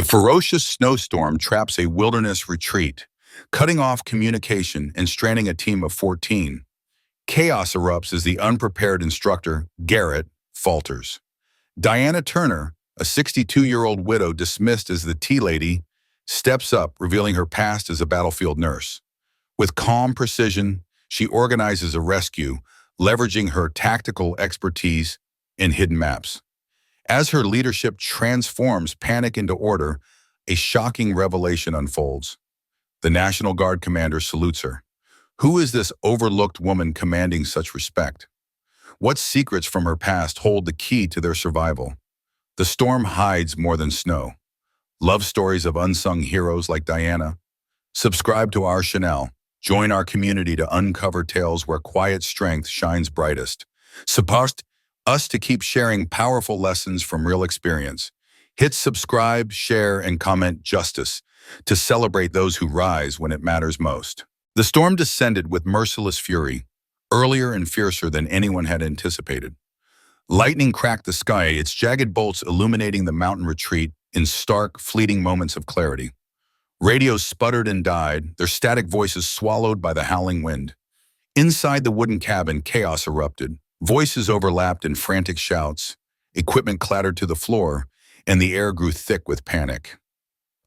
A ferocious snowstorm traps a wilderness retreat, cutting off communication and stranding a team of 14. Chaos erupts as the unprepared instructor, Garrett, falters. Diana Turner, a 62-year-old widow dismissed as the tea lady, steps up, revealing her past as a battlefield nurse. With calm precision, she organizes a rescue, leveraging her tactical expertise in hidden maps. As her leadership transforms panic into order, a shocking revelation unfolds. The National Guard commander salutes her. Who is this overlooked woman commanding such respect? What secrets from her past hold the key to their survival? The storm hides more than snow. Love stories of unsung heroes like Diana. Subscribe to our channel. Join our community to uncover tales where quiet strength shines brightest. Support us to keep sharing powerful lessons from real experience. Hit subscribe, share, and comment justice to celebrate those who rise when it matters most. The storm descended with merciless fury, earlier and fiercer than anyone had anticipated. Lightning cracked the sky, its jagged bolts illuminating the mountain retreat in stark, fleeting moments of clarity. Radios sputtered and died, their static voices swallowed by the howling wind. Inside the wooden cabin, chaos erupted. Voices overlapped in frantic shouts, equipment clattered to the floor, and the air grew thick with panic.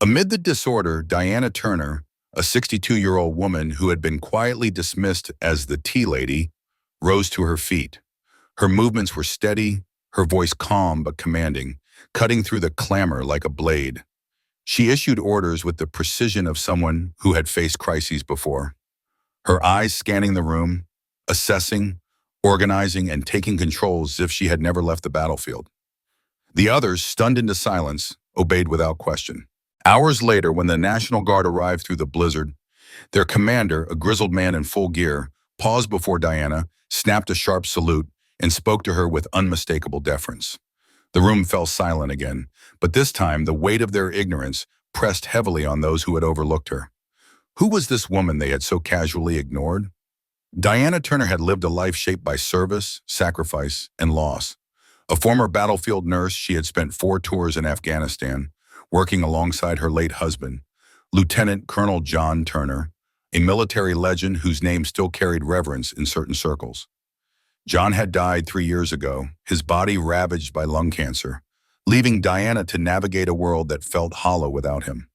Amid the disorder, Diana Turner, a 62-year-old woman who had been quietly dismissed as the tea lady, rose to her feet. Her movements were steady, her voice calm but commanding, cutting through the clamor like a blade. She issued orders with the precision of someone who had faced crises before. Her eyes scanning the room, assessing, organizing, and taking control as if she had never left the battlefield. The others, stunned into silence, obeyed without question. Hours later, when the National Guard arrived through the blizzard, their commander, a grizzled man in full gear, paused before Diana, snapped a sharp salute, and spoke to her with unmistakable deference. The room fell silent again, but this time the weight of their ignorance pressed heavily on those who had overlooked her. Who was this woman they had so casually ignored? Diana Turner had lived a life shaped by service, sacrifice, and loss. A former battlefield nurse, she had spent 4 tours in Afghanistan, working alongside her late husband, Lieutenant Colonel John Turner, a military legend whose name still carried reverence in certain circles. John had died 3 years ago, his body ravaged by lung cancer, leaving Diana to navigate a world that felt hollow without him.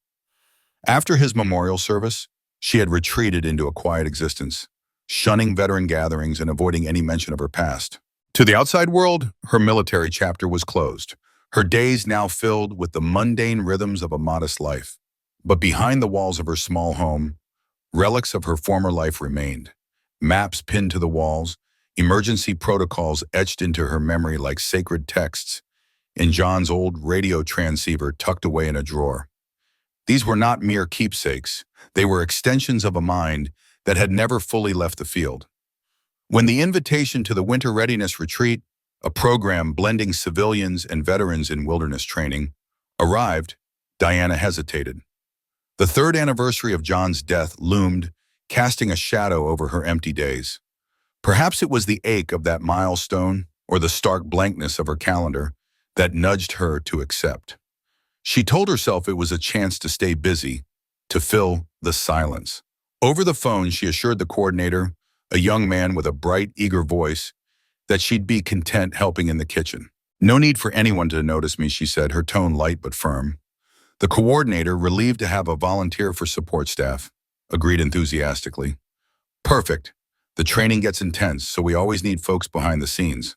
After his memorial service, she had retreated into a quiet existence, shunning veteran gatherings and avoiding any mention of her past. To the outside world, her military chapter was closed, her days now filled with the mundane rhythms of a modest life. But behind the walls of her small home, relics of her former life remained. Maps pinned to the walls, emergency protocols etched into her memory like sacred texts, and John's old radio transceiver tucked away in a drawer. These were not mere keepsakes, they were extensions of a mind that had never fully left the field. When the invitation to the Winter Readiness Retreat, a program blending civilians and veterans in wilderness training, arrived, Diana hesitated. The 3rd anniversary of John's death loomed, casting a shadow over her empty days. Perhaps it was the ache of that milestone or the stark blankness of her calendar that nudged her to accept. She told herself it was a chance to stay busy, to fill the silence. Over the phone, she assured the coordinator, a young man with a bright, eager voice, that she'd be content helping in the kitchen. "No need for anyone to notice me," she said, her tone light but firm. The coordinator, relieved to have a volunteer for support staff, agreed enthusiastically. "Perfect. The training gets intense, so we always need folks behind the scenes."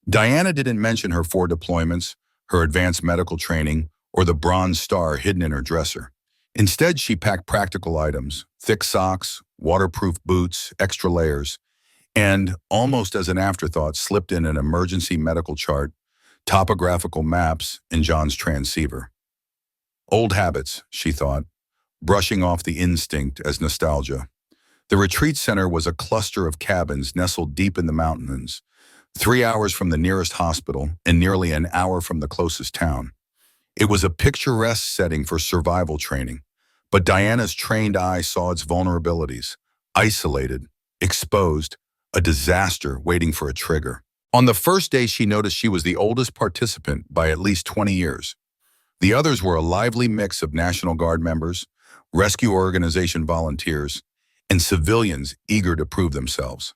Diana didn't mention her 4 deployments, her advanced medical training, or the Bronze Star hidden in her dresser. Instead, she packed practical items, thick socks, waterproof boots, extra layers, and, almost as an afterthought, slipped in an emergency medical chart, topographical maps, and John's transceiver. Old habits, she thought, brushing off the instinct as nostalgia. The retreat center was a cluster of cabins nestled deep in the mountains, 3 hours from the nearest hospital and nearly an hour from the closest town. It was a picturesque setting for survival training, but Diana's trained eye saw its vulnerabilities, isolated, exposed, a disaster waiting for a trigger. On the first day, she noticed she was the oldest participant by at least 20 years. The others were a lively mix of National Guard members, rescue organization volunteers, and civilians eager to prove themselves.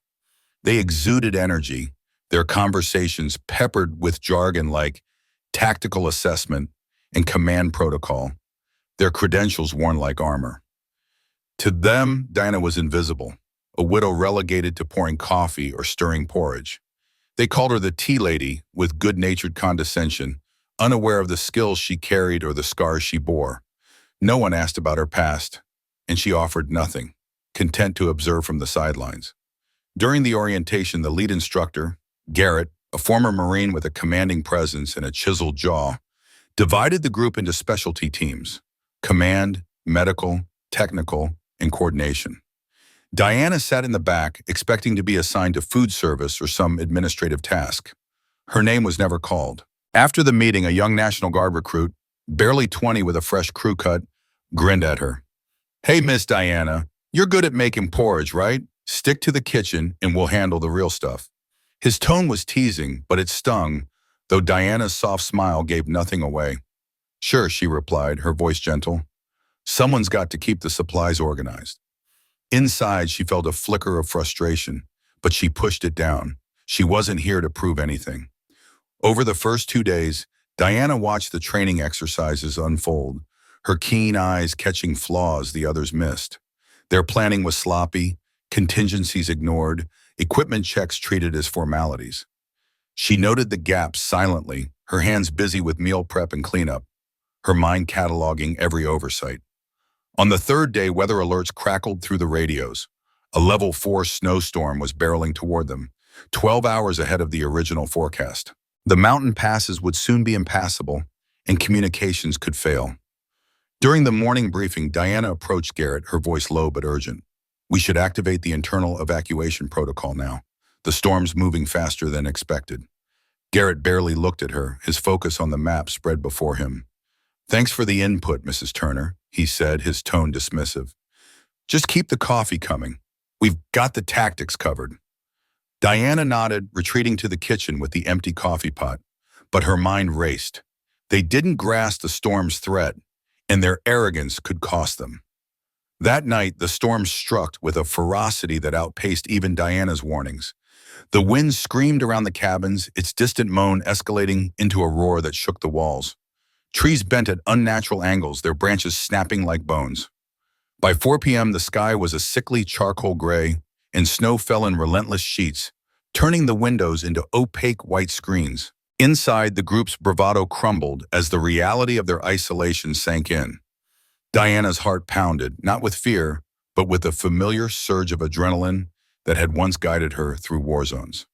They exuded energy, their conversations peppered with jargon like tactical assessment and command protocol, their credentials worn like armor. To them, Diana was invisible, a widow relegated to pouring coffee or stirring porridge. They called her the tea lady with good-natured condescension, unaware of the skills she carried or the scars she bore. No one asked about her past, and she offered nothing, content to observe from the sidelines. During the orientation, the lead instructor, Garrett, a former Marine with a commanding presence and a chiseled jaw, divided the group into specialty teams: command, medical, technical, and coordination. Diana sat in the back, expecting to be assigned to food service or some administrative task. Her name was never called. After the meeting, a young National Guard recruit, barely 20 with a fresh crew cut, grinned at her. "Hey, Miss Diana, you're good at making porridge, right? Stick to the kitchen and we'll handle the real stuff." His tone was teasing, but it stung, though Diana's soft smile gave nothing away. "Sure," she replied, her voice gentle. "Someone's got to keep the supplies organized." Inside, she felt a flicker of frustration, but she pushed it down. She wasn't here to prove anything. Over the first 2 days, Diana watched the training exercises unfold, her keen eyes catching flaws the others missed. Their planning was sloppy, contingencies ignored, equipment checks treated as formalities. She noted the gaps silently, her hands busy with meal prep and cleanup, her mind cataloging every oversight. On the third day, weather alerts crackled through the radios. A level 4 snowstorm was barreling toward them, 12 hours ahead of the original forecast. The mountain passes would soon be impassable, and communications could fail. During the morning briefing, Diana approached Garrett, her voice low but urgent. "We should activate the internal evacuation protocol now. The storm's moving faster than expected." Garrett barely looked at her, his focus on the map spread before him. "Thanks for the input, Mrs. Turner," he said, his tone dismissive. "Just keep the coffee coming. We've got the tactics covered." Diana nodded, retreating to the kitchen with the empty coffee pot, but her mind raced. They didn't grasp the storm's threat, and their arrogance could cost them. That night, the storm struck with a ferocity that outpaced even Diana's warnings. The wind screamed around the cabins, its distant moan escalating into a roar that shook the walls. Trees bent at unnatural angles, their branches snapping like bones. By 4 p.m., the sky was a sickly charcoal gray, and snow fell in relentless sheets, turning the windows into opaque white screens. Inside, the group's bravado crumbled as the reality of their isolation sank in. Diana's heart pounded, not with fear, but with a familiar surge of adrenaline that had once guided her through war zones.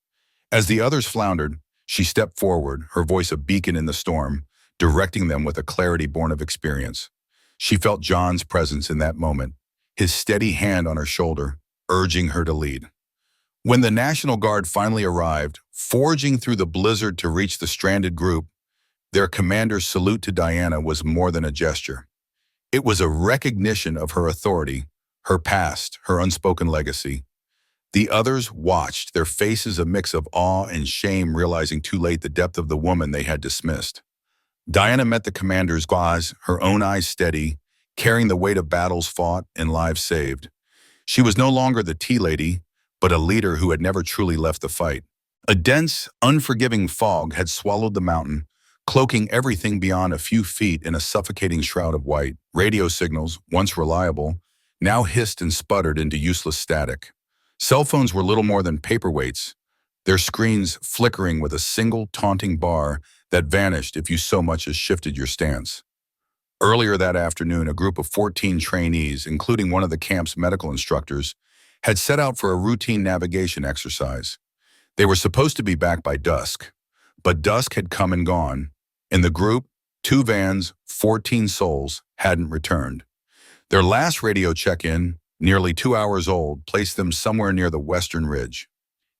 As the others floundered, she stepped forward, her voice a beacon in the storm, directing them with a clarity born of experience. She felt John's presence in that moment, his steady hand on her shoulder, urging her to lead. When the National Guard finally arrived, forging through the blizzard to reach the stranded group, their commander's salute to Diana was more than a gesture. It was a recognition of her authority, her past, her unspoken legacy. The others watched, their faces a mix of awe and shame, realizing too late the depth of the woman they had dismissed. Diana met the commander's gaze, her own eyes steady, carrying the weight of battles fought and lives saved. She was no longer the tea lady, but a leader who had never truly left the fight. A dense, unforgiving fog had swallowed the mountain, cloaking everything beyond a few feet in a suffocating shroud of white. Radio signals, once reliable, now hissed and sputtered into useless static. Cell phones were little more than paperweights, their screens flickering with a single taunting bar that vanished if you so much as shifted your stance. Earlier that afternoon, a group of 14 trainees, including one of the camp's medical instructors, had set out for a routine navigation exercise. They were supposed to be back by dusk, but dusk had come and gone, and the group, 2 vans, 14 souls, hadn't returned. Their last radio check-in, nearly 2 hours old, placed them somewhere near the western ridge.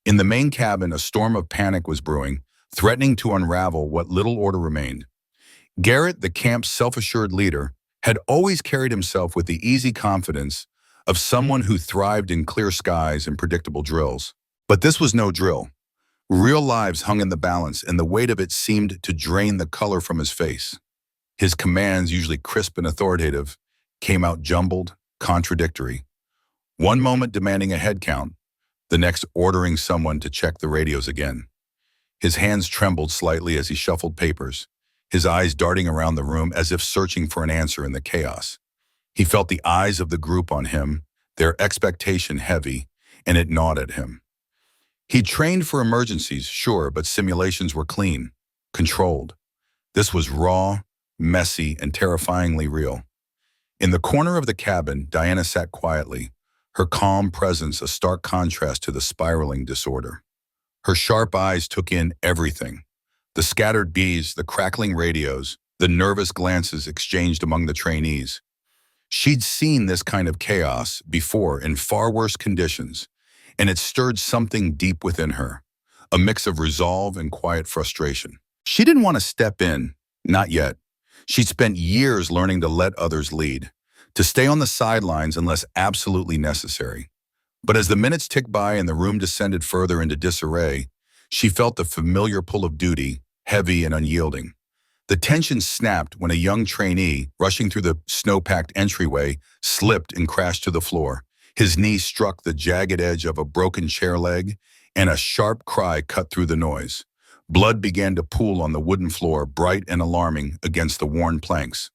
In the main cabin, a storm of panic was brewing, threatening to unravel what little order remained. Garrett, the camp's self-assured leader, had always carried himself with the easy confidence of someone who thrived in clear skies and predictable drills. But this was no drill. Real lives hung in the balance, and the weight of it seemed to drain the color from his face. His commands, usually crisp and authoritative, came out jumbled, contradictory. One moment demanding a head count, the next ordering someone to check the radios again. His hands trembled slightly as he shuffled papers, his eyes darting around the room as if searching for an answer in the chaos. He felt the eyes of the group on him, their expectation heavy, and it gnawed at him. He'd trained for emergencies, sure, but simulations were clean, controlled. This was raw, messy, and terrifyingly real. In the corner of the cabin, Diana sat quietly, her calm presence a stark contrast to the spiraling disorder. Her sharp eyes took in everything. The scattered bees, the crackling radios, the nervous glances exchanged among the trainees. She'd seen this kind of chaos before in far worse conditions, and it stirred something deep within her, a mix of resolve and quiet frustration. She didn't want to step in, not yet. She'd spent years learning to let others lead, to stay on the sidelines unless absolutely necessary. But as the minutes ticked by and the room descended further into disarray, she felt the familiar pull of duty, heavy and unyielding. The tension snapped when a young trainee, rushing through the snow-packed entryway, slipped and crashed to the floor. His knee struck the jagged edge of a broken chair leg, and a sharp cry cut through the noise. Blood began to pool on the wooden floor, bright and alarming against the worn planks.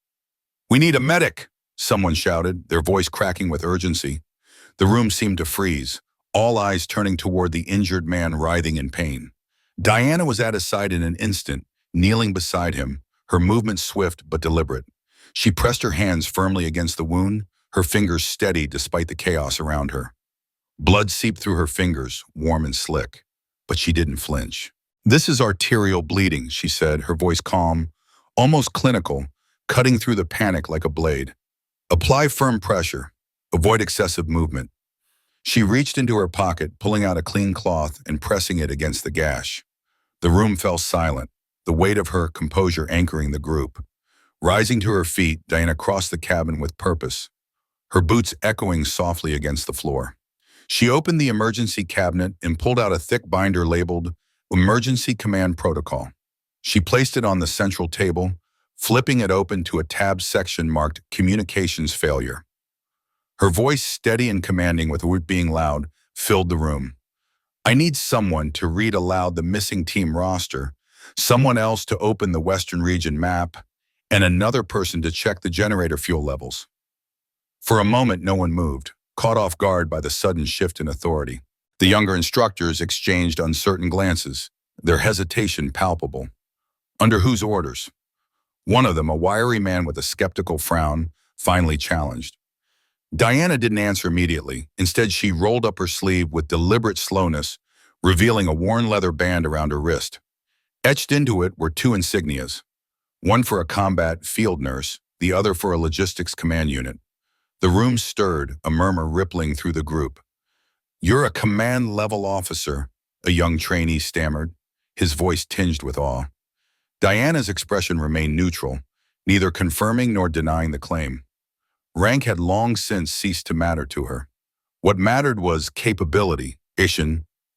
"We need a medic!" someone shouted, their voice cracking with urgency. The room seemed to freeze, all eyes turning toward the injured man writhing in pain. Diana was at his side in an instant, kneeling beside him, her movements swift but deliberate. She pressed her hands firmly against the wound, her fingers steady despite the chaos around her. Blood seeped through her fingers, warm and slick, but she didn't flinch. "This is arterial bleeding," she said, her voice calm, almost clinical, cutting through the panic like a blade. "Apply firm pressure. Avoid excessive movement." She reached into her pocket, pulling out a clean cloth and pressing it against the gash. The room fell silent, the weight of her composure anchoring the group. Rising to her feet, Diana crossed the cabin with purpose, her boots echoing softly against the floor. She opened the emergency cabinet and pulled out a thick binder labeled Emergency Command Protocol. She placed it on the central table, flipping it open to a tabbed section marked Communications Failure. Her voice, steady and commanding with word being loud, filled the room. "I need someone to read aloud the missing team roster, someone else to open the Western region map, and another person to check the generator fuel levels." For a moment, no one moved, caught off guard by the sudden shift in authority. The younger instructors exchanged uncertain glances, their hesitation palpable. Under whose orders? One of them, a wiry man with a skeptical frown, finally challenged. Diana didn't answer immediately. Instead, she rolled up her sleeve with deliberate slowness, revealing a worn leather band around her wrist. Etched into it were two insignias, one for a combat field nurse, the other for a logistics command unit. The room stirred, a murmur rippling through the group. "You're a command-level officer," a young trainee stammered, his voice tinged with awe. Diana's expression remained neutral, neither confirming nor denying the claim. Rank had long since ceased to matter to her. What mattered was capability,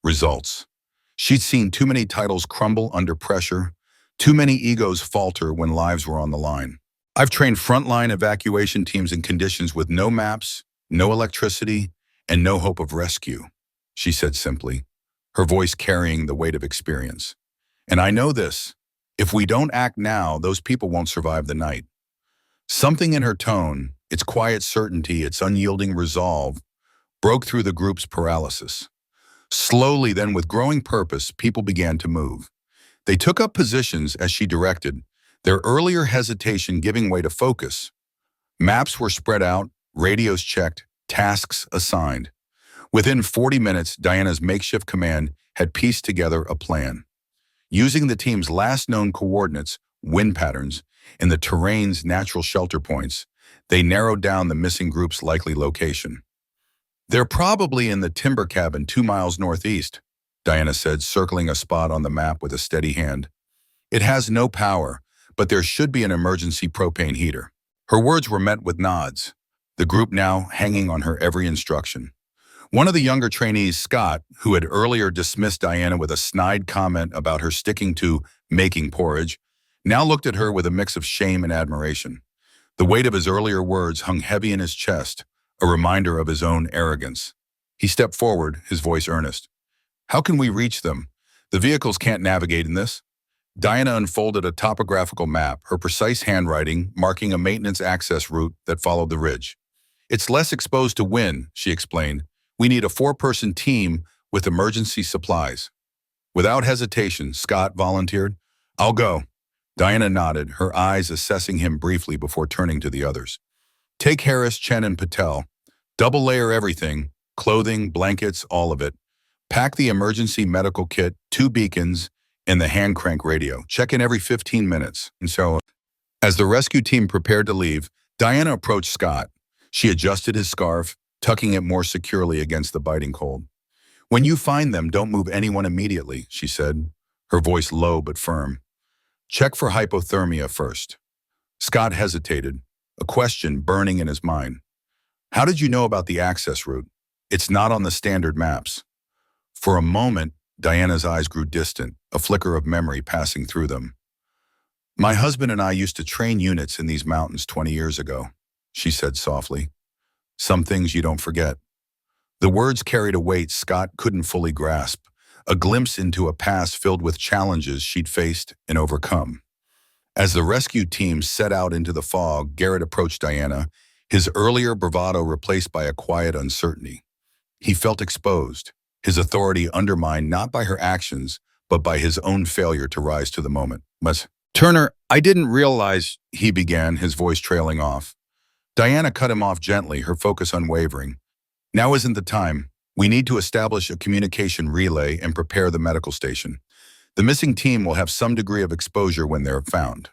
results. She'd seen too many titles crumble under pressure, too many egos falter when lives were on the line. "I've trained frontline evacuation teams in conditions with no maps, no electricity, and no hope of rescue," she said simply, her voice carrying the weight of experience. "And I know this. If we don't act now, those people won't survive the night." Something in her tone, its quiet certainty, its unyielding resolve, broke through the group's paralysis. Slowly, then with growing purpose, people began to move. They took up positions as she directed, their earlier hesitation giving way to focus. Maps were spread out, radios checked, tasks assigned. Within 40 minutes, Diana's makeshift command had pieced together a plan. Using the team's last known coordinates, wind patterns, and the terrain's natural shelter points, they narrowed down the missing group's likely location. "They're probably in the timber cabin 2 miles northeast," Diana said, circling a spot on the map with a steady hand. "It has no power, but there should be an emergency propane heater." Her words were met with nods, the group now hanging on her every instruction. One of the younger trainees, Scott, who had earlier dismissed Diana with a snide comment about her sticking to making porridge, now looked at her with a mix of shame and admiration. The weight of his earlier words hung heavy in his chest, a reminder of his own arrogance. He stepped forward, his voice earnest. How can we reach them? The vehicles can't navigate in this. Diana unfolded a topographical map, her precise handwriting marking a maintenance access route that followed the ridge. It's less exposed to wind, she explained. We need a 4-person team with emergency supplies. Without hesitation, Scott volunteered. I'll go. Diana nodded, her eyes assessing him briefly before turning to the others. Take Harris, Chen, and Patel. Double layer everything, clothing, blankets, all of it. Pack the emergency medical kit, 2 beacons, and the hand crank radio. Check in every 15 minutes. And so, as the rescue team prepared to leave, Diana approached Scott. She adjusted his scarf, tucking it more securely against the biting cold. When you find them, don't move anyone immediately, she said, her voice low but firm. Check for hypothermia first. Scott hesitated, a question burning in his mind. How did you know about the access route? It's not on the standard maps. For a moment, Diana's eyes grew distant, a flicker of memory passing through them. My husband and I used to train units in these mountains 20 years ago, she said softly. Some things you don't forget. The words carried a weight Scott couldn't fully grasp, a glimpse into a past filled with challenges she'd faced and overcome. As the rescue team set out into the fog, Garrett approached Diana, his earlier bravado replaced by a quiet uncertainty. He felt exposed, his authority undermined not by her actions, but by his own failure to rise to the moment. But, Turner, I didn't realize, he began, his voice trailing off. Diana cut him off gently, her focus unwavering. Now isn't the time. We need to establish a communication relay and prepare the medical station. The missing team will have some degree of exposure when they're found.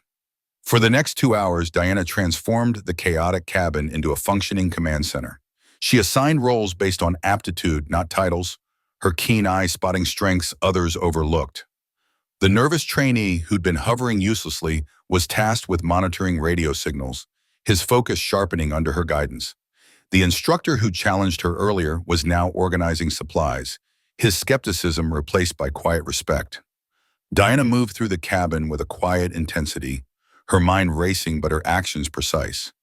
For the next 2 hours, Diana transformed the chaotic cabin into a functioning command center. She assigned roles based on aptitude, not titles, her keen eye spotting strengths others overlooked. The nervous trainee who'd been hovering uselessly was tasked with monitoring radio signals, his focus sharpening under her guidance. The instructor who challenged her earlier was now organizing supplies, his skepticism replaced by quiet respect. Diana moved through the cabin with a quiet intensity, her mind racing but her actions precise.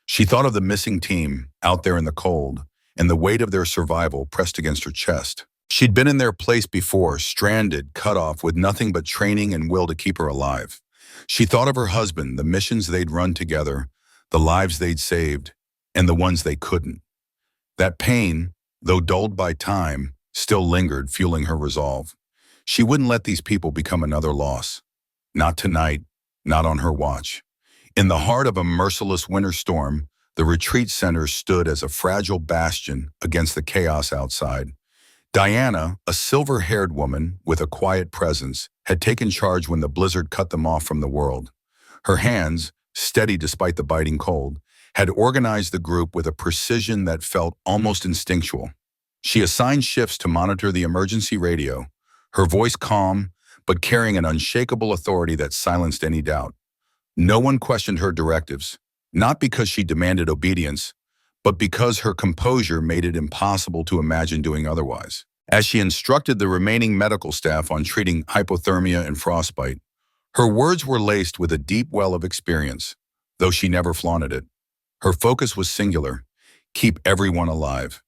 She thought of the missing team, out there in the cold, and the weight of their survival pressed against her chest. She'd been in their place before, stranded, cut off, with nothing but training and will to keep her alive. She thought of her husband, the missions they'd run together, the lives they'd saved, and the ones they couldn't. That pain, though dulled by time, still lingered, fueling her resolve. She wouldn't let these people become another loss. Not tonight, not on her watch. In the heart of a merciless winter storm, the retreat center stood as a fragile bastion against the chaos outside. Diana, a silver-haired woman with a quiet presence, had taken charge when the blizzard cut them off from the world. Her hands, steady despite the biting cold, had organized the group with a precision that felt almost instinctual. She assigned shifts to monitor the emergency radio, her voice calm, but carrying an unshakable authority that silenced any doubt. No one questioned her directives, not because she demanded obedience, but because her composure made it impossible to imagine doing otherwise. As she instructed the remaining medical staff on treating hypothermia and frostbite, her words were laced with a deep well of experience, though she never flaunted it. Her focus was singular: keep everyone alive.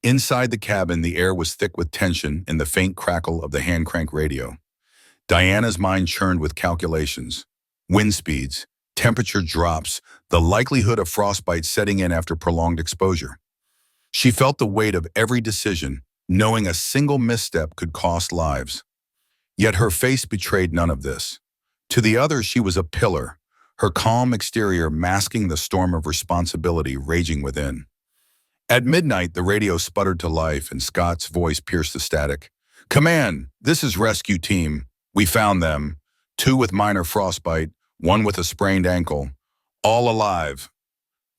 Inside the cabin, the air was thick with tension and the faint crackle of the hand crank radio. Diana's mind churned with calculations. Wind speeds, temperature drops, the likelihood of frostbite setting in after prolonged exposure. She felt the weight of every decision, knowing a single misstep could cost lives. Yet her face betrayed none of this. To the others, she was a pillar, her calm exterior masking the storm of responsibility raging within. At midnight, the radio sputtered to life and Scott's voice pierced the static. Command, this is rescue team. We found them. 2 with minor frostbite, 1 with a sprained ankle. All alive.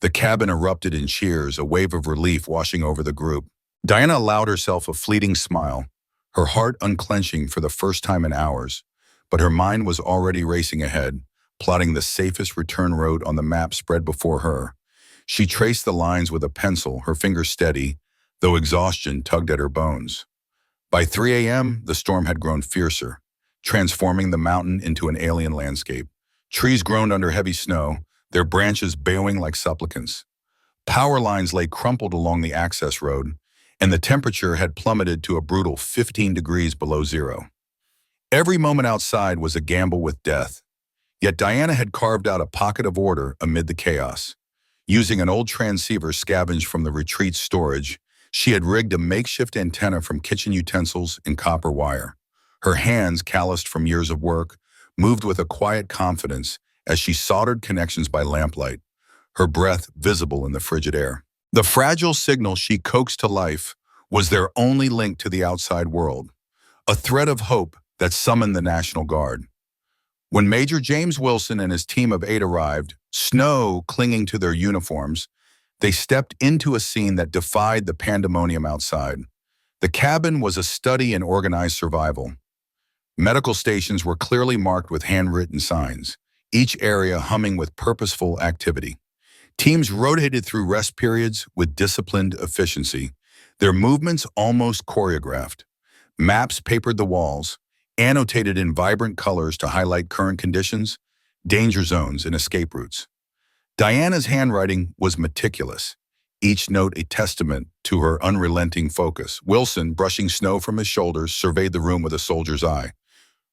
The cabin erupted in cheers, a wave of relief washing over the group. Diana allowed herself a fleeting smile, her heart unclenching for the first time in hours, but her mind was already racing ahead, plotting the safest return route on the map spread before her. She traced the lines with a pencil, her fingers steady, though exhaustion tugged at her bones. By 3 a.m., the storm had grown fiercer, transforming the mountain into an alien landscape. Trees groaned under heavy snow, their branches bowing like supplicants. Power lines lay crumpled along the access road, and the temperature had plummeted to a brutal 15 degrees below zero. Every moment outside was a gamble with death, yet Diana had carved out a pocket of order amid the chaos. Using an old transceiver scavenged from the retreat's storage, she had rigged a makeshift antenna from kitchen utensils and copper wire. Her hands, calloused from years of work, moved with a quiet confidence as she soldered connections by lamplight, her breath visible in the frigid air. The fragile signal she coaxed to life was their only link to the outside world, a thread of hope that summoned the National Guard. When Major James Wilson and his team of 8 arrived, snow clinging to their uniforms, they stepped into a scene that defied the pandemonium outside. The cabin was a study in organized survival. Medical stations were clearly marked with handwritten signs, each area humming with purposeful activity. Teams rotated through rest periods with disciplined efficiency, their movements almost choreographed. Maps papered the walls, annotated in vibrant colors to highlight current conditions, danger zones, and escape routes. Diana's handwriting was meticulous, each note a testament to her unrelenting focus. Wilson, brushing snow from his shoulders, surveyed the room with a soldier's eye.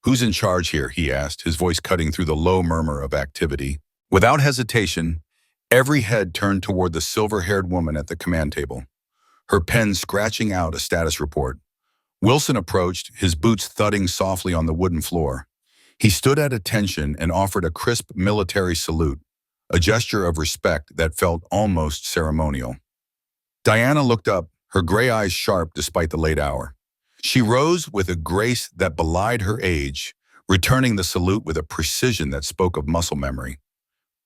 "Who's in charge here?" he asked, his voice cutting through the low murmur of activity. Without hesitation, every head turned toward the silver-haired woman at the command table, her pen scratching out a status report. Wilson approached, his boots thudding softly on the wooden floor. He stood at attention and offered a crisp military salute, a gesture of respect that felt almost ceremonial. Diana looked up, her gray eyes sharp despite the late hour. She rose with a grace that belied her age, returning the salute with a precision that spoke of muscle memory.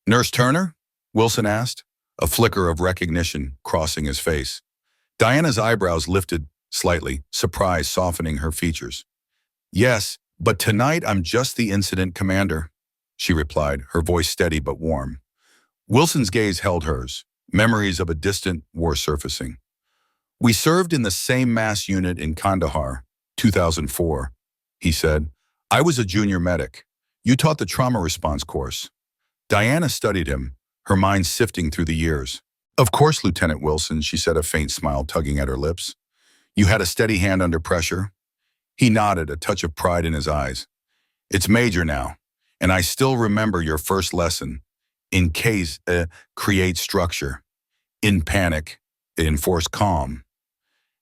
"Nurse Turner?" Wilson asked, a flicker of recognition crossing his face. Diana's eyebrows lifted slightly, surprise softening her features. "Yes, but tonight I'm just the incident commander," she replied, her voice steady but warm. Wilson's gaze held hers, memories of a distant war surfacing. "We served in the same mass unit in Kandahar, 2004, he said. "I was a junior medic. You taught the trauma response course." Diana studied him, her mind sifting through the years. "Of course, Lieutenant Wilson," she said, a faint smile tugging at her lips. "You had a steady hand under pressure?" He nodded, a touch of pride in his eyes. "It's major now, and I still remember your first lesson. In case, create structure. In panic, enforce calm."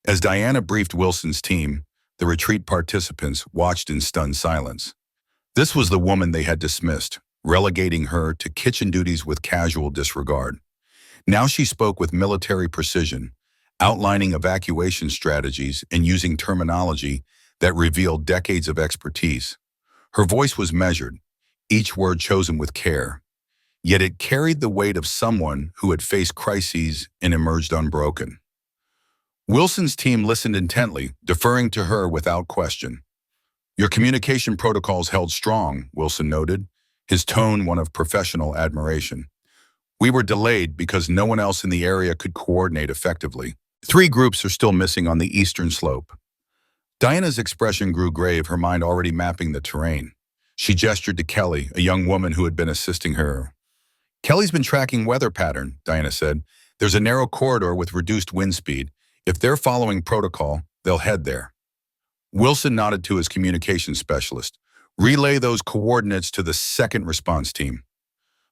As Diana briefed Wilson's team, the retreat participants watched in stunned silence. This was the woman they had dismissed, relegating her to kitchen duties with casual disregard. Now she spoke with military precision, outlining evacuation strategies and using terminology that revealed decades of expertise. Her voice was measured, each word chosen with care, yet it carried the weight of someone who had faced crises and emerged unbroken. Wilson's team listened intently, deferring to her without question. "Your communication protocols held strong," Wilson noted, his tone one of professional admiration. "We were delayed because no one else in the area could coordinate effectively. 3 groups are still missing on the eastern slope." Diana's expression grew grave, her mind already mapping the terrain. She gestured to Kelly, a young woman who had been assisting her. "Kelly's been tracking weather pattern," Diana said. "There's a narrow corridor with reduced wind speed. If they're following protocol, they'll head there." Wilson nodded to his communications specialist. "Relay those coordinates to the second response team."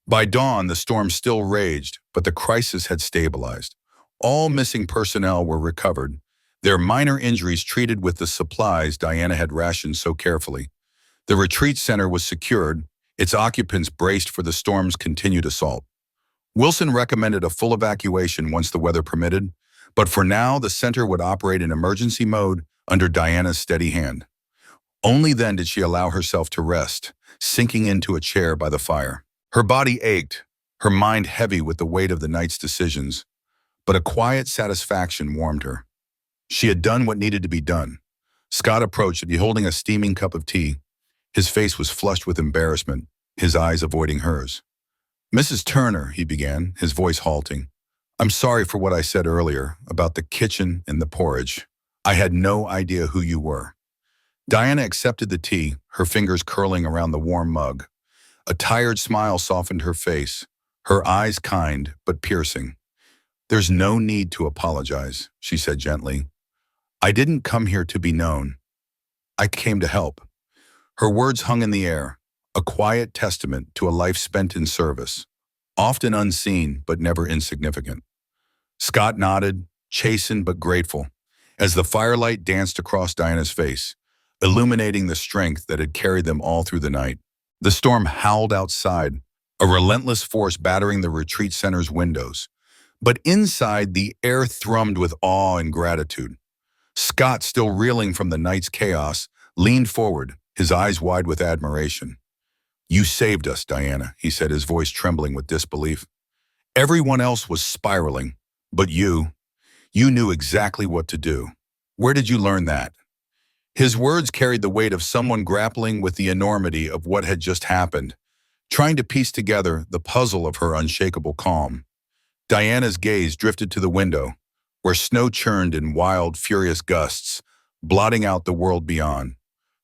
By dawn, the storm still raged, but the crisis had stabilized. All missing personnel were recovered, their minor injuries treated with the supplies Diana had rationed so carefully. The retreat center was secured, its occupants braced for the storm's continued assault. Wilson recommended a full evacuation once the weather permitted, but for now the center would operate in emergency mode under Diana's steady hand. Only then did she allow herself to rest, sinking into a chair by the fire. Her body ached, her mind heavy with the weight of the night's decisions, but a quiet satisfaction warmed her. She had done what needed to be done. Scott approached, holding a steaming cup of tea. His face was flushed with embarrassment, his eyes avoiding hers. "Mrs. Turner," he began, his voice halting. "I'm sorry for what I said earlier about the kitchen and the porridge. I had no idea who you were." Diana accepted the tea, her fingers curling around the warm mug. A tired smile softened her face, her eyes kind but piercing. "There's no need to apologize," she said gently. "I didn't come here to be known. I came to help." Her words hung in the air, a quiet testament to a life spent in service, often unseen but never insignificant. Scott nodded, chastened but grateful, as the firelight danced across Diana's face, illuminating the strength that had carried them all through the night. The storm howled outside, a relentless force battering the retreat center's windows. But inside, the air thrummed with awe and gratitude. Scott, still reeling from the night's chaos, leaned forward, his eyes wide with admiration. "You saved us, Diana," he said, his voice trembling with disbelief. "Everyone else was spiraling, but you knew exactly what to do. Where did you learn that?" His words carried the weight of someone grappling with the enormity of what had just happened, trying to piece together the puzzle of her unshakable calm. Diana's gaze drifted to the window, where snow churned in wild, furious gusts, blotting out the world beyond.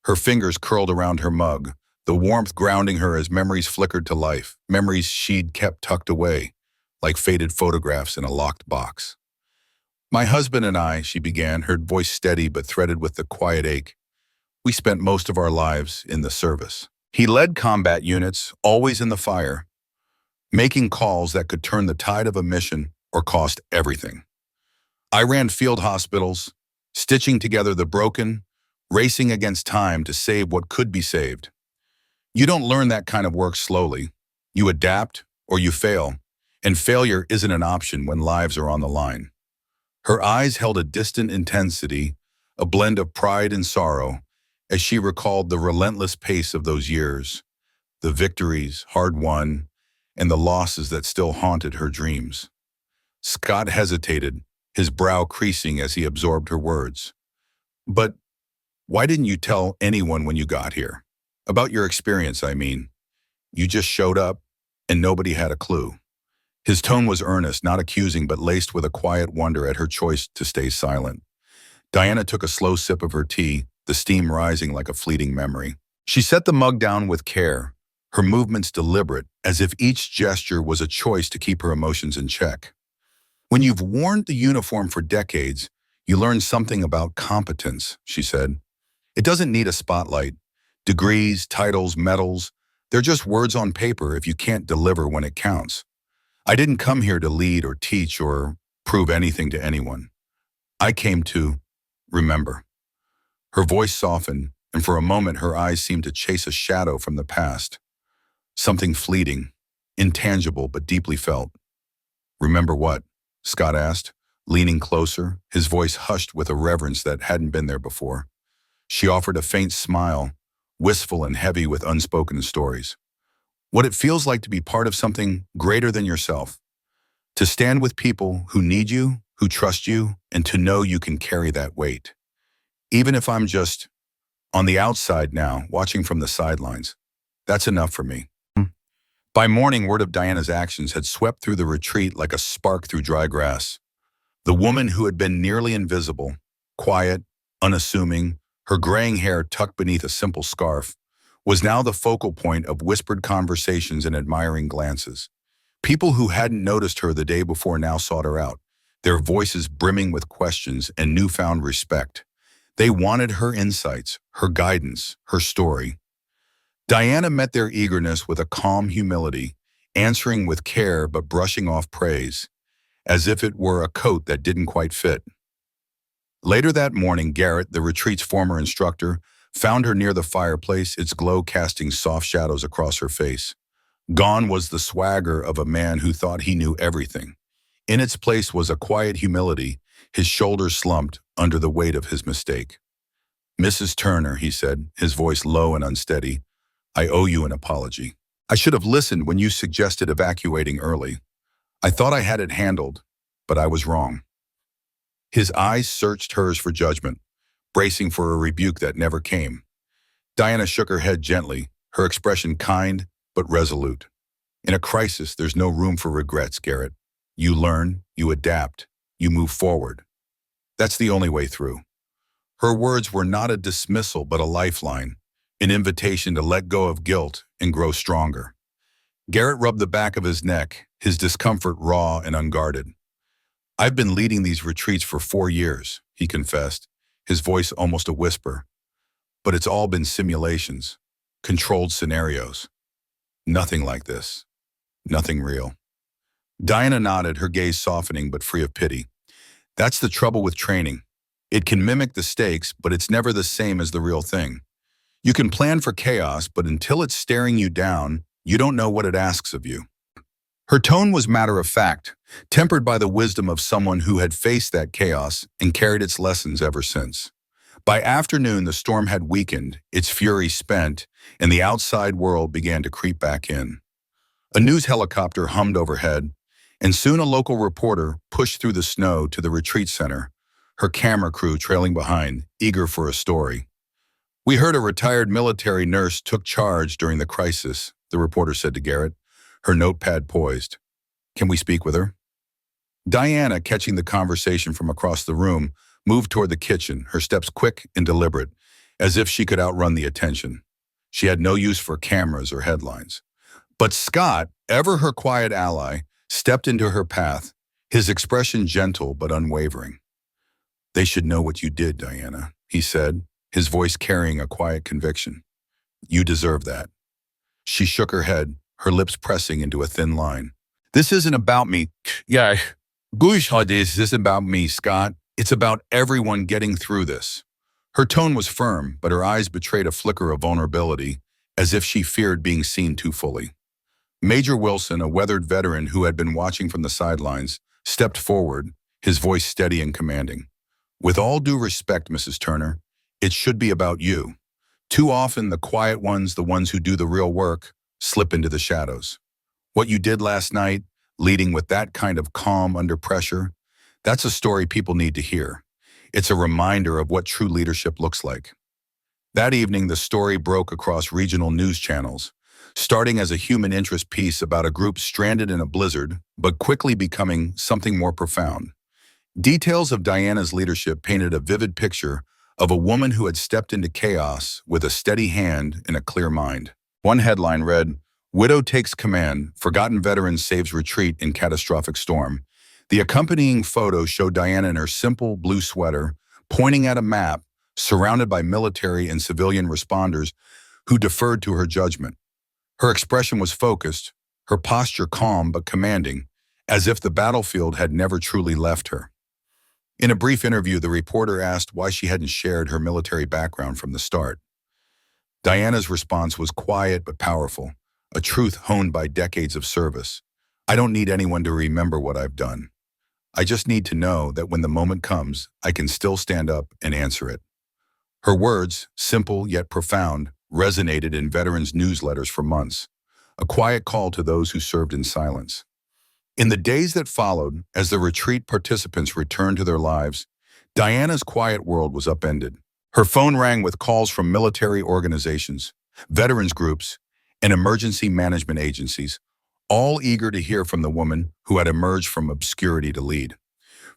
Her fingers curled around her mug, the warmth grounding her as memories flickered to life, memories she'd kept tucked away, like faded photographs in a locked box. "My husband and I," she began, her voice steady but threaded with the quiet ache. "We spent most of our lives in the service." He led combat units, always in the fire, making calls that could turn the tide of a mission or cost everything. "I ran field hospitals, stitching together the broken, racing against time to save what could be saved. You don't learn that kind of work slowly. You adapt or you fail, and failure isn't an option when lives are on the line." Her eyes held a distant intensity, a blend of pride and sorrow, as she recalled the relentless pace of those years, the victories, hard won, and the losses that still haunted her dreams. Scott hesitated, his brow creasing as he absorbed her words. "But why didn't you tell anyone when you got here? About your experience, I mean. You just showed up, and nobody had a clue." His tone was earnest, not accusing, but laced with a quiet wonder at her choice to stay silent. Diana took a slow sip of her tea, the steam rising like a fleeting memory. She set the mug down with care, her movements deliberate, as if each gesture was a choice to keep her emotions in check. "When you've worn the uniform for decades, you learn something about competence," she said. "It doesn't need a spotlight. Degrees, titles, medals, they're just words on paper if you can't deliver when it counts. I didn't come here to lead or teach or prove anything to anyone. I came to remember." Her voice softened, and for a moment her eyes seemed to chase a shadow from the past. Something fleeting, intangible but deeply felt. "Remember what?" Scott asked, leaning closer, his voice hushed with a reverence that hadn't been there before. She offered a faint smile, wistful and heavy with unspoken stories. "What it feels like to be part of something greater than yourself. To stand with people who need you, who trust you, and to know you can carry that weight. Even if I'm just on the outside now, watching from the sidelines, that's enough for me." By morning, word of Diana's actions had swept through the retreat like a spark through dry grass. The woman who had been nearly invisible, quiet, unassuming, her graying hair tucked beneath a simple scarf, was now the focal point of whispered conversations and admiring glances. People who hadn't noticed her the day before now sought her out, their voices brimming with questions and newfound respect. They wanted her insights, her guidance, her story. Diana met their eagerness with a calm humility, answering with care but brushing off praise, as if it were a coat that didn't quite fit. Later that morning, Garrett, the retreat's former instructor, found her near the fireplace, its glow casting soft shadows across her face. Gone was the swagger of a man who thought he knew everything. In its place was a quiet humility, his shoulders slumped under the weight of his mistake. "Mrs. Turner," he said, his voice low and unsteady, "I owe you an apology. I should have listened when you suggested evacuating early. I thought I had it handled, but I was wrong." His eyes searched hers for judgment, bracing for a rebuke that never came. Diana shook her head gently, her expression kind but resolute. "In a crisis, there's no room for regrets, Garrett. You learn, you adapt, you move forward. That's the only way through." Her words were not a dismissal but a lifeline, an invitation to let go of guilt and grow stronger. Garrett rubbed the back of his neck, his discomfort raw and unguarded. "I've been leading these retreats for 4 years," he confessed, his voice almost a whisper. "But it's all been simulations, controlled scenarios. Nothing like this. Nothing real." Diana nodded, her gaze softening but free of pity. "That's the trouble with training. It can mimic the stakes, but it's never the same as the real thing. You can plan for chaos, but until it's staring you down, you don't know what it asks of you." Her tone was matter of fact, tempered by the wisdom of someone who had faced that chaos and carried its lessons ever since. By afternoon, the storm had weakened, its fury spent, and the outside world began to creep back in. A news helicopter hummed overhead, and soon a local reporter pushed through the snow to the retreat center, her camera crew trailing behind, eager for a story. "We heard a retired military nurse took charge during the crisis," the reporter said to Garrett, her notepad poised. "Can we speak with her?" Diana, catching the conversation from across the room, moved toward the kitchen, her steps quick and deliberate, as if she could outrun the attention. She had no use for cameras or headlines. But Scott, ever her quiet ally, stepped into her path, his expression gentle but unwavering. "They should know what you did, Diana," he said, his voice carrying a quiet conviction. "You deserve that." She shook her head, her lips pressing into a thin line. "This isn't about me. Yeah, this isn't about me, Scott. It's about everyone getting through this." Her tone was firm, but her eyes betrayed a flicker of vulnerability, as if she feared being seen too fully. Major Wilson, a weathered veteran who had been watching from the sidelines, stepped forward, his voice steady and commanding. "With all due respect, Mrs. Turner, it should be about you. Too often the quiet ones, the ones who do the real work, slip into the shadows. What you did last night, leading with that kind of calm under pressure, that's a story people need to hear. It's a reminder of what true leadership looks like." That evening, the story broke across regional news channels, starting as a human interest piece about a group stranded in a blizzard, but quickly becoming something more profound. Details of Diana's leadership painted a vivid picture of a woman who had stepped into chaos with a steady hand and a clear mind. One headline read, "Widow takes command, forgotten veteran saves retreat in catastrophic storm." The accompanying photo showed Diana in her simple blue sweater, pointing at a map, surrounded by military and civilian responders who deferred to her judgment. Her expression was focused, her posture calm but commanding, as if the battlefield had never truly left her. In a brief interview, the reporter asked why she hadn't shared her military background from the start. Diana's response was quiet but powerful, a truth honed by decades of service. "I don't need anyone to remember what I've done. I just need to know that when the moment comes, I can still stand up and answer it." Her words, simple yet profound, resonated in veterans' newsletters for months, a quiet call to those who served in silence. In the days that followed, as the retreat participants returned to their lives, Diana's quiet world was upended. Her phone rang with calls from military organizations, veterans groups, and emergency management agencies, all eager to hear from the woman who had emerged from obscurity to lead.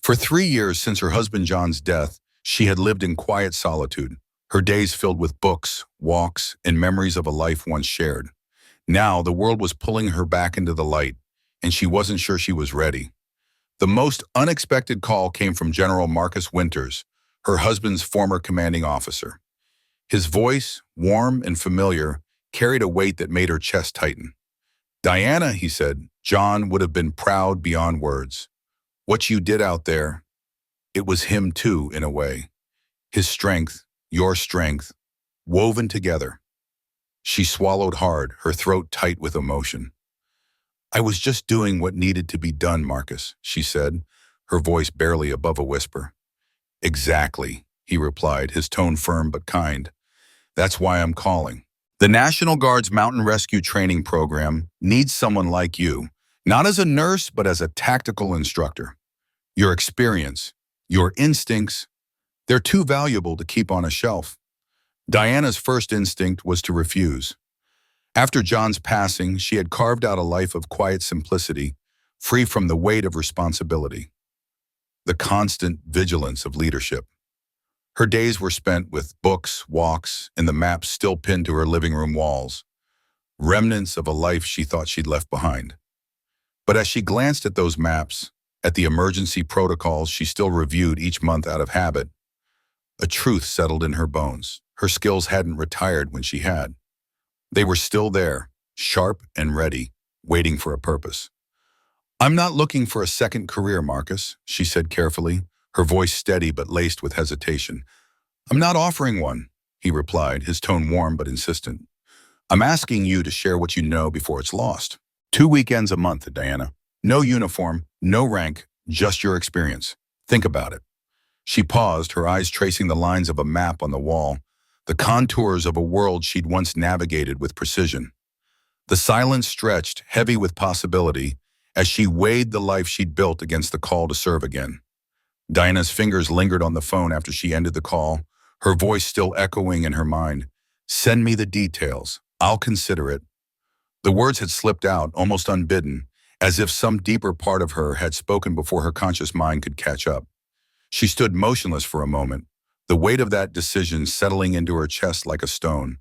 For 3 years since her husband John's death, she had lived in quiet solitude, her days filled with books, walks, and memories of a life once shared. Now the world was pulling her back into the light, and she wasn't sure she was ready. The most unexpected call came from General Marcus Winters, her husband's former commanding officer. His voice, warm and familiar, carried a weight that made her chest tighten. "Diana," he said, "John would have been proud beyond words. What you did out there, it was him too, in a way. His strength, your strength, woven together." She swallowed hard, her throat tight with emotion. "I was just doing what needed to be done, Marcus," she said, her voice barely above a whisper. "Exactly," he replied, his tone firm but kind. "That's why I'm calling. The National Guard's Mountain Rescue Training Program needs someone like you, not as a nurse, but as a tactical instructor. Your experience, your instincts, they're too valuable to keep on a shelf." Diana's first instinct was to refuse. After John's passing, she had carved out a life of quiet simplicity, free from the weight of responsibility, the constant vigilance of leadership. Her days were spent with books, walks, and the maps still pinned to her living room walls, remnants of a life she thought she'd left behind. But as she glanced at those maps, at the emergency protocols she still reviewed each month out of habit, a truth settled in her bones. Her skills hadn't retired when she had. They were still there, sharp and ready, waiting for a purpose. "I'm not looking for a second career, Marcus," she said carefully, her voice steady but laced with hesitation. "I'm not offering one," he replied, his tone warm but insistent. "I'm asking you to share what you know before it's lost. 2 weekends a month, Diana. No uniform, no rank, just your experience. Think about it." She paused, her eyes tracing the lines of a map on the wall, the contours of a world she'd once navigated with precision. The silence stretched, heavy with possibility, as she weighed the life she'd built against the call to serve again. Diana's fingers lingered on the phone after she ended the call, her voice still echoing in her mind. "Send me the details. I'll consider it." The words had slipped out, almost unbidden, as if some deeper part of her had spoken before her conscious mind could catch up. She stood motionless for a moment, the weight of that decision settling into her chest like a stone.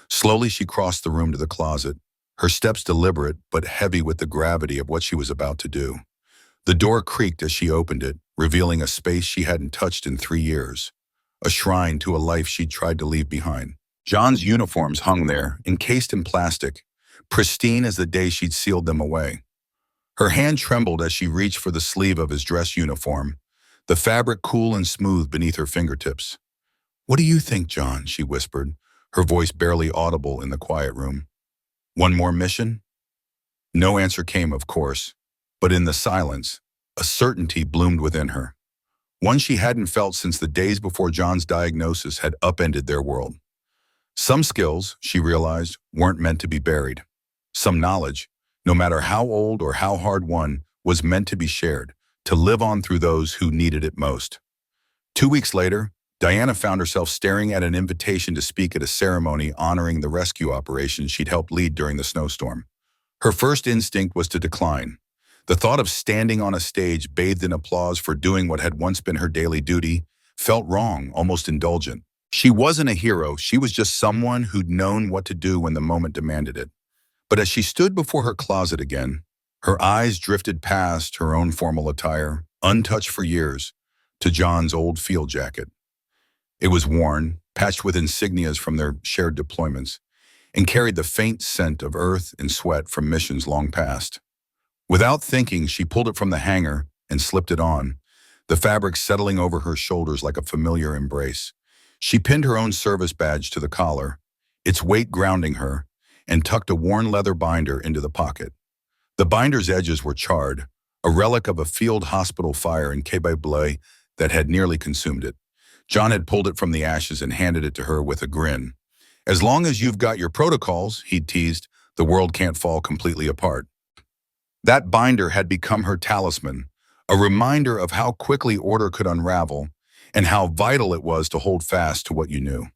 Slowly she crossed the room to the closet, her steps deliberate but heavy with the gravity of what she was about to do. The door creaked as she opened it, revealing a space she hadn't touched in 3 years, a shrine to a life she'd tried to leave behind. John's uniforms hung there, encased in plastic, pristine as the day she'd sealed them away. Her hand trembled as she reached for the sleeve of his dress uniform, the fabric cool and smooth beneath her fingertips. "What do you think, John?" she whispered, her voice barely audible in the quiet room. "One more mission?" No answer came, of course, but in the silence, a certainty bloomed within her. One she hadn't felt since the days before John's diagnosis had upended their world. Some skills, she realized, weren't meant to be buried. Some knowledge, no matter how old or how hard won, was meant to be shared, to live on through those who needed it most. 2 weeks later, Diana found herself staring at an invitation to speak at a ceremony honoring the rescue operation she'd helped lead during the snowstorm. Her first instinct was to decline. The thought of standing on a stage bathed in applause for doing what had once been her daily duty felt wrong, almost indulgent. She wasn't a hero, she was just someone who'd known what to do when the moment demanded it. But as she stood before her closet again, her eyes drifted past her own formal attire, untouched for years, to John's old field jacket. It was worn, patched with insignias from their shared deployments, and carried the faint scent of earth and sweat from missions long past. Without thinking, she pulled it from the hanger and slipped it on, the fabric settling over her shoulders like a familiar embrace. She pinned her own service badge to the collar, its weight grounding her, and tucked a worn leather binder into the pocket. The binder's edges were charred, a relic of a field hospital fire in Quebec that had nearly consumed it. John had pulled it from the ashes and handed it to her with a grin. "As long as you've got your protocols," he'd teased, "the world can't fall completely apart." That binder had become her talisman, a reminder of how quickly order could unravel and how vital it was to hold fast to what you knew.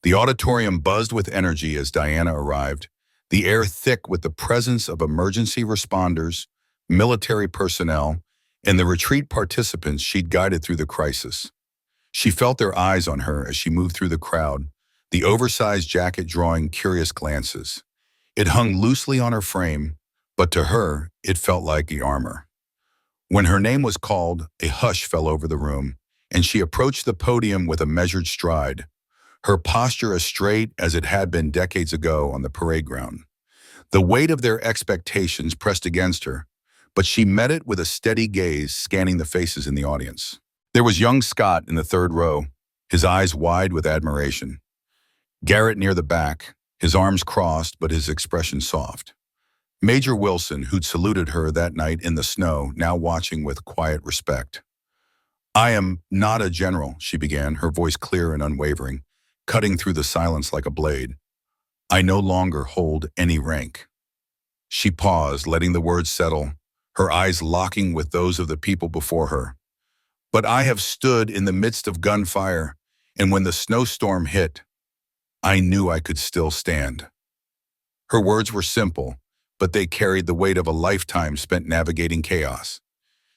The auditorium buzzed with energy as Diana arrived, the air thick with the presence of emergency responders, military personnel, and the retreat participants she'd guided through the crisis. She felt their eyes on her as she moved through the crowd, the oversized jacket drawing curious glances. It hung loosely on her frame, but to her, it felt like the armor. When her name was called, a hush fell over the room, and she approached the podium with a measured stride, her posture as straight as it had been decades ago on the parade ground. The weight of their expectations pressed against her, but she met it with a steady gaze scanning the faces in the audience. There was young Scott in the third row, his eyes wide with admiration. Garrett near the back, his arms crossed but his expression soft. Major Wilson, who'd saluted her that night in the snow, now watching with quiet respect. "I am not a general," she began, her voice clear and unwavering, cutting through the silence like a blade. "I no longer hold any rank." She paused, letting the words settle, her eyes locking with those of the people before her. "But I have stood in the midst of gunfire, and when the snowstorm hit, I knew I could still stand." Her words were simple, but they carried the weight of a lifetime spent navigating chaos.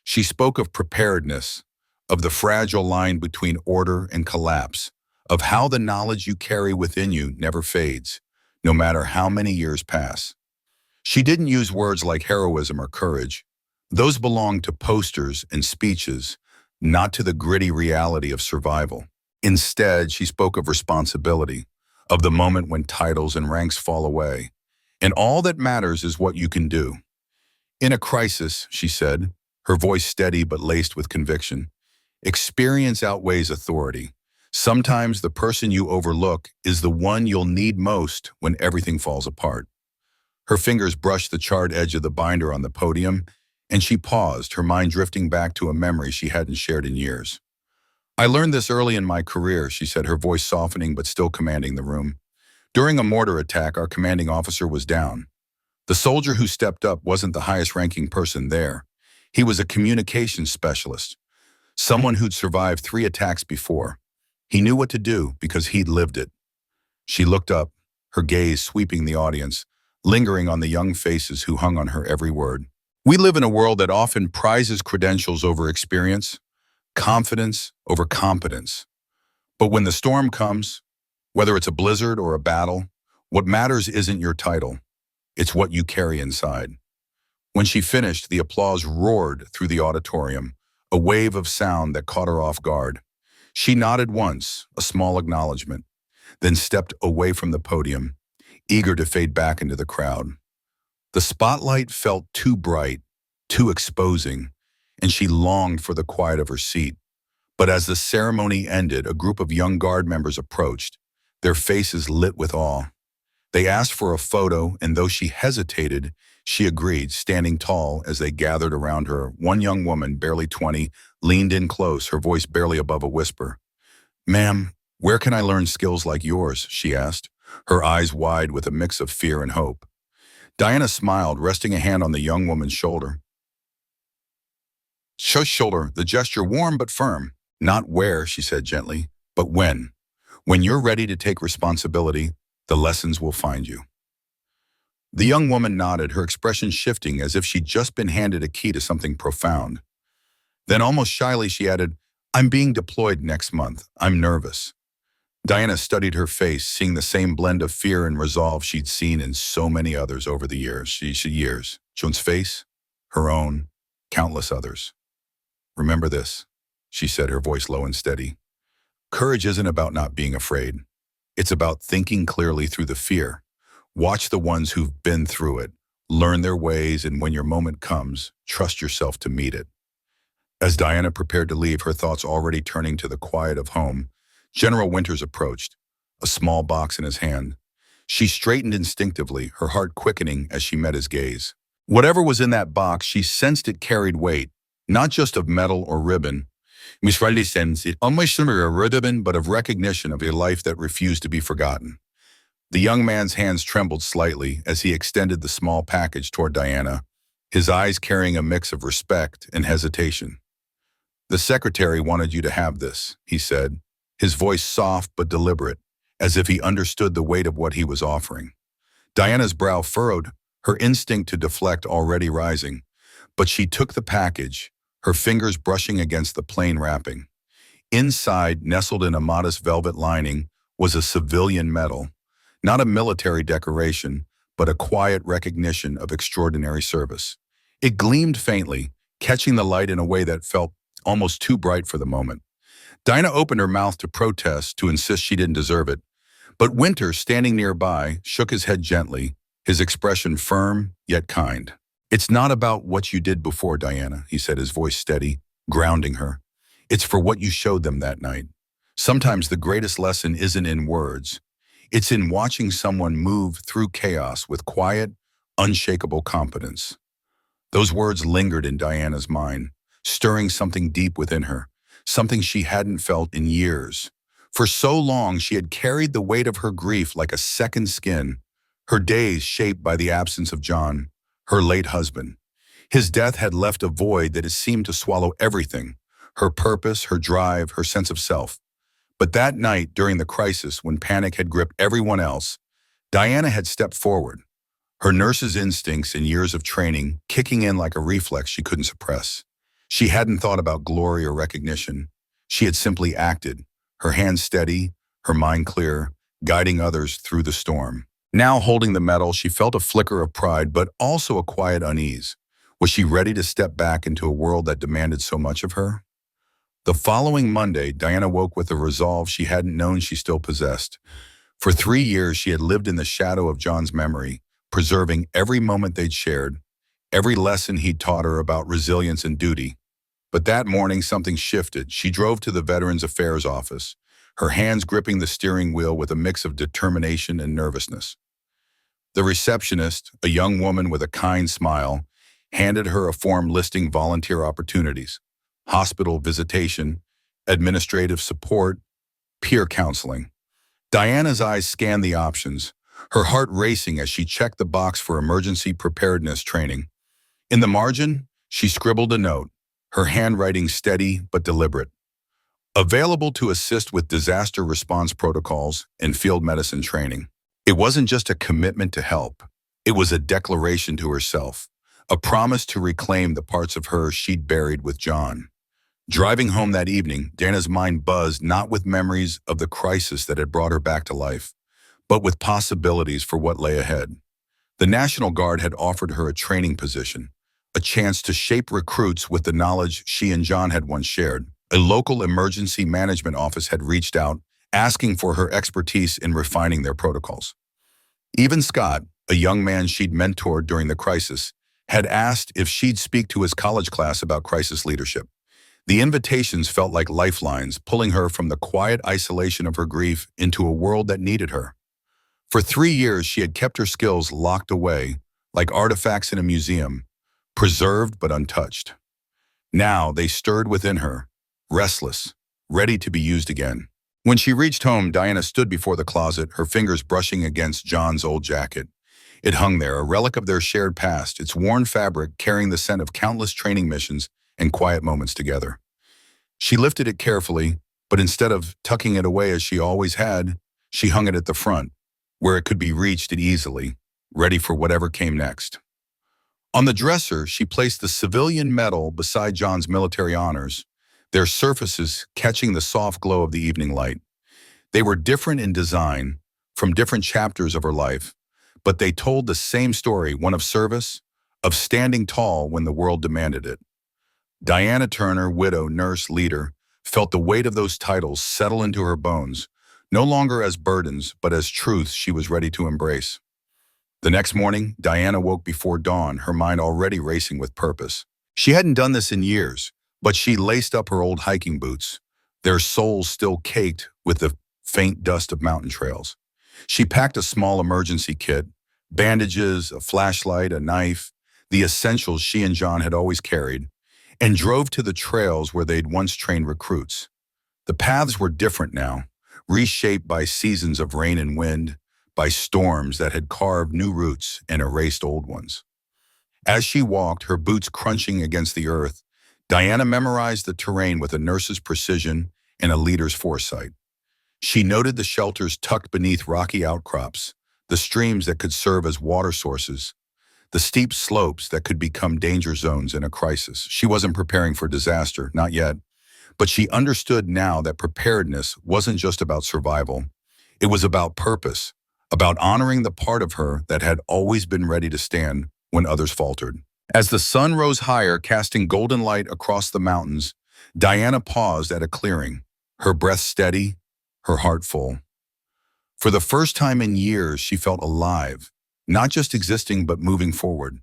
She spoke of preparedness, of the fragile line between order and collapse, of how the knowledge you carry within you never fades, no matter how many years pass. She didn't use words like heroism or courage. Those belonged to posters and speeches, not to the gritty reality of survival. Instead, she spoke of responsibility, of the moment when titles and ranks fall away. And all that matters is what you can do. In a crisis, she said, her voice steady but laced with conviction, experience outweighs authority. Sometimes the person you overlook is the one you'll need most when everything falls apart. Her fingers brushed the charred edge of the binder on the podium, and she paused, her mind drifting back to a memory she hadn't shared in years. I learned this early in my career, she said, her voice softening but still commanding the room. During a mortar attack, our commanding officer was down. The soldier who stepped up wasn't the highest-ranking person there. He was a communications specialist, someone who'd survived 3 attacks before. He knew what to do because he'd lived it. She looked up, her gaze sweeping the audience, lingering on the young faces who hung on her every word. We live in a world that often prizes credentials over experience, confidence over competence. But when the storm comes, whether it's a blizzard or a battle, what matters isn't your title. It's what you carry inside. When she finished, the applause roared through the auditorium, a wave of sound that caught her off guard. She nodded once, a small acknowledgement, then stepped away from the podium, eager to fade back into the crowd. The spotlight felt too bright, too exposing, and she longed for the quiet of her seat. But as the ceremony ended, a group of young Guard members approached, their faces lit with awe. They asked for a photo, and though she hesitated, she agreed, standing tall as they gathered around her. One young woman, barely 20, leaned in close, her voice barely above a whisper. "Ma'am, where can I learn skills like yours?" she asked, her eyes wide with a mix of fear and hope. Diana smiled, resting a hand on the young woman's shoulder. The gesture warm but firm. "Not where," she said gently, "but when. When you're ready to take responsibility, the lessons will find you." The young woman nodded, her expression shifting as if she'd just been handed a key to something profound. Then almost shyly she added, "I'm being deployed next month. I'm nervous." Diana studied her face, seeing the same blend of fear and resolve she'd seen in so many others over the years. Joan's face, her own, countless others. "Remember this," she said, her voice low and steady. "Courage isn't about not being afraid. It's about thinking clearly through the fear. Watch the ones who've been through it, learn their ways, and when your moment comes, trust yourself to meet it." As Diana prepared to leave, her thoughts already turning to the quiet of home, General Winters approached, a small box in his hand. She straightened instinctively, her heart quickening as she met his gaze. Whatever was in that box, she sensed it carried weight, not just of metal or ribbon. Miss Riley sensed it almost similar to a ribbon, but of recognition of a life that refused to be forgotten. The young man's hands trembled slightly as he extended the small package toward Diana, his eyes carrying a mix of respect and hesitation. "The secretary wanted you to have this," he said, his voice soft but deliberate, as if he understood the weight of what he was offering. Diana's brow furrowed, her instinct to deflect already rising, but she took the package, her fingers brushing against the plain wrapping. Inside, nestled in a modest velvet lining, was a civilian medal, not a military decoration, but a quiet recognition of extraordinary service. It gleamed faintly, catching the light in a way that felt almost too bright for the moment. Diana opened her mouth to protest, to insist she didn't deserve it, but Winter, standing nearby, shook his head gently, his expression firm yet kind. "It's not about what you did before, Diana," he said, his voice steady, grounding her. "It's for what you showed them that night. Sometimes the greatest lesson isn't in words. It's in watching someone move through chaos with quiet, unshakable competence." Those words lingered in Diana's mind, stirring something deep within her, something she hadn't felt in years. For so long, she had carried the weight of her grief like a second skin, her days shaped by the absence of John, her late husband. His death had left a void that had seemed to swallow everything, her purpose, her drive, her sense of self. But that night, during the crisis, when panic had gripped everyone else, Diana had stepped forward, her nurse's instincts and years of training kicking in like a reflex she couldn't suppress. She hadn't thought about glory or recognition. She had simply acted, her hands steady, her mind clear, guiding others through the storm. Now holding the medal, she felt a flicker of pride, but also a quiet unease. Was she ready to step back into a world that demanded so much of her? The following Monday, Diana woke with a resolve she hadn't known she still possessed. For 3 years, she had lived in the shadow of John's memory, preserving every moment they'd shared, every lesson he'd taught her about resilience and duty. But that morning, something shifted. She drove to the Veterans Affairs office, her hands gripping the steering wheel with a mix of determination and nervousness. The receptionist, a young woman with a kind smile, handed her a form listing volunteer opportunities, hospital visitation, administrative support, peer counseling. Diana's eyes scanned the options, her heart racing as she checked the box for emergency preparedness training. In the margin, she scribbled a note, her handwriting steady but deliberate. Available to assist with disaster response protocols and field medicine training. It wasn't just a commitment to help. It was a declaration to herself, a promise to reclaim the parts of her she'd buried with John. Driving home that evening, Diana's mind buzzed not with memories of the crisis that had brought her back to life, but with possibilities for what lay ahead. The National Guard had offered her a training position, a chance to shape recruits with the knowledge she and John had once shared. A local emergency management office had reached out, asking for her expertise in refining their protocols. Even Scott, a young man she'd mentored during the crisis, had asked if she'd speak to his college class about crisis leadership. The invitations felt like lifelines, pulling her from the quiet isolation of her grief into a world that needed her. For 3 years, she had kept her skills locked away, like artifacts in a museum, preserved but untouched. Now they stirred within her, restless, ready to be used again. When she reached home, Diana stood before the closet, her fingers brushing against John's old jacket. It hung there, a relic of their shared past, its worn fabric carrying the scent of countless training missions and quiet moments together. She lifted it carefully, but instead of tucking it away as she always had, she hung it at the front, where it could be reached easily, ready for whatever came next. On the dresser, she placed the civilian medal beside John's military honors, their surfaces catching the soft glow of the evening light. They were different in design, from different chapters of her life, but they told the same story, one of service, of standing tall when the world demanded it. Diana Turner, widow, nurse, leader, felt the weight of those titles settle into her bones, no longer as burdens, but as truths she was ready to embrace. The next morning, Diana woke before dawn, her mind already racing with purpose. She hadn't done this in years, but she laced up her old hiking boots, their soles still caked with the faint dust of mountain trails. She packed a small emergency kit, bandages, a flashlight, a knife, the essentials she and John had always carried, and drove to the trails where they'd once trained recruits. The paths were different now, reshaped by seasons of rain and wind, by storms that had carved new routes and erased old ones. As she walked, her boots crunching against the earth, Diana memorized the terrain with a nurse's precision and a leader's foresight. She noted the shelters tucked beneath rocky outcrops, the streams that could serve as water sources, the steep slopes that could become danger zones in a crisis. She wasn't preparing for disaster, not yet, but she understood now that preparedness wasn't just about survival. It was about purpose, about honoring the part of her that had always been ready to stand when others faltered. As the sun rose higher, casting golden light across the mountains, Diana paused at a clearing, her breath steady, her heart full. For the first time in years, she felt alive, not just existing but moving forward.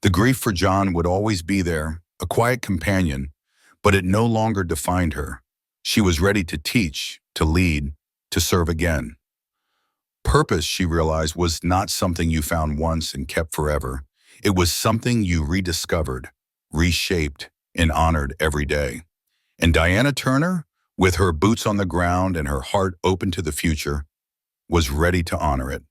The grief for John would always be there, a quiet companion, but it no longer defined her. She was ready to teach, to lead, to serve again. Purpose, she realized, was not something you found once and kept forever. It was something you rediscovered, reshaped, and honored every day. And Diana Turner, with her boots on the ground and her heart open to the future, was ready to honor it.